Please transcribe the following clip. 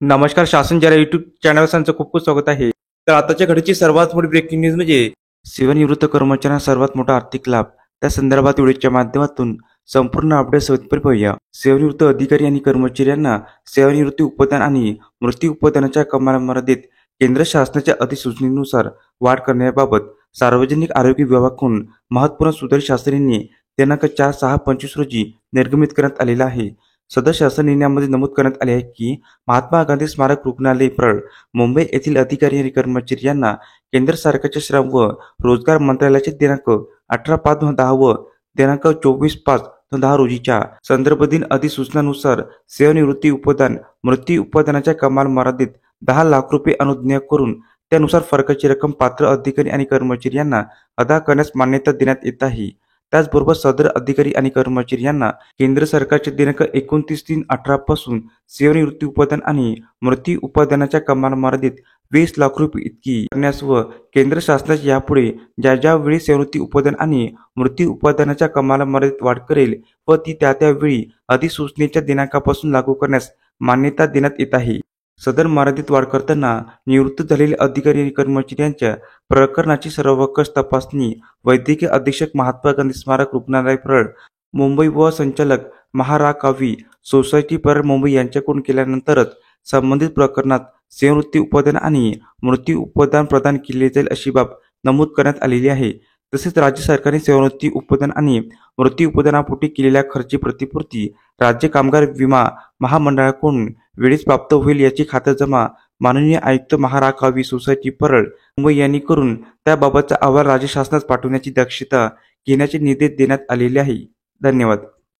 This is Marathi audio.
नमस्कार. शासन जरा युट्यूब चॅनल खूप खूप स्वागत आहे. तर आताच्या घडीची सर्वात मोठी ब्रेकिंग न्यूज म्हणजे सेवानिवृत्त कर्मचाऱ्यांना सर्वात मोठा आर्थिक लाभ. त्या संदर्भात व्हिडिओच्या माध्यमातून संपूर्ण अपडेट सविस्तर पाहूया. सेवानिवृत्त अधिकारी आणि कर्मचाऱ्यांना सेवानिवृत्ती उत्पादन आणि मृत्यू उत्पादनाच्या कमाल मर्यादेत केंद्र शासनाच्या अधिसूचनेनुसार वाढ करण्याबाबत सार्वजनिक आरोग्य विभागाकडून महत्त्वपूर्ण सुधारित शासनाने दिनांक 4/6/25 रोजी निर्गमित करण्यात आलेला आहे. सदर शासन निर्णयामध्ये नमूद करण्यात आले आहे की महात्मा गांधी स्मारक रुग्णालय परळ, मुंबई येथील अधिकारी आणि कर्मचारी यांना केंद्र सरकारच्या श्रम व रोजगार मंत्रालयाचे दिनांक 18/5/10 व दिनांक 24/5/10 रोजीच्या संदर्भ दिन अधिसूचनानुसार सेवानिवृत्ती उत्पादन मृत्यू उत्पादनाच्या कमाल मर्यादेत 10 लाख रुपये अनुज्ञेय करून त्यानुसार फरकाची रक्कम पात्र अधिकारी आणि कर्मचारी यांना अदा करण्यास मान्यता देण्यात येत आहे. त्याचबरोबर सदर अधिकारी आणि कर्मचारी यांना केंद्र सरकारच्या दिनांक 29/3/18 पासून सेवानिवृत्ती उत्पादन आणि मृत्यू उत्पादनाच्या कमाल मर्यादेत 20 लाख रुपये इतकी करण्यास व केंद्र शासनाच्या यापुढे ज्या वेळी सेवानिवृत्ती उत्पादन आणि मृत्यू उत्पादनाच्या कमाल मर्यादेत वाढ करेल व ती त्या वेळी अधिसूचनेच्या दिनांकापासून लागू करण्यास मान्यता देण्यात येत आहे. सदर मर्यादेत वाढ करताना निवृत्त झालेले अधिकारी आणि कर्मचारी यांच्या प्रकरणाची सर्वकष तपासणी वैद्यकीय अधीक्षक महात्मा गांधी स्मारक रुग्णालय परळ, मुंबई व संचालक महारा कावी सोसायटी परळ मुंबई यांच्याकडून केल्यानंतरच संबंधित प्रकरणात सेवानिवृत्ती उत्पादन आणि मृत्यू उत्पादन प्रदान केले जाईल अशी बाब नमूद करण्यात आलेली आहे. तसेच राज्य सरकारने सेवानिवृत्ती उत्पादन आणि मृत्यू उत्पादनापोटी केलेल्या खर्ची प्रतिपूर्ती राज्य कामगार विमा महामंडळाकडून वेळीच प्राप्त होईल याची खातरजमा माननीय आयुक्त महारा कावी सोसायटी परळ मुंबई यांनी करून त्याबाबतचा अहवाल राज्य शासनास पाठवण्याची दक्षता घेण्याचे निर्देश देण्यात आलेले आहे. धन्यवाद.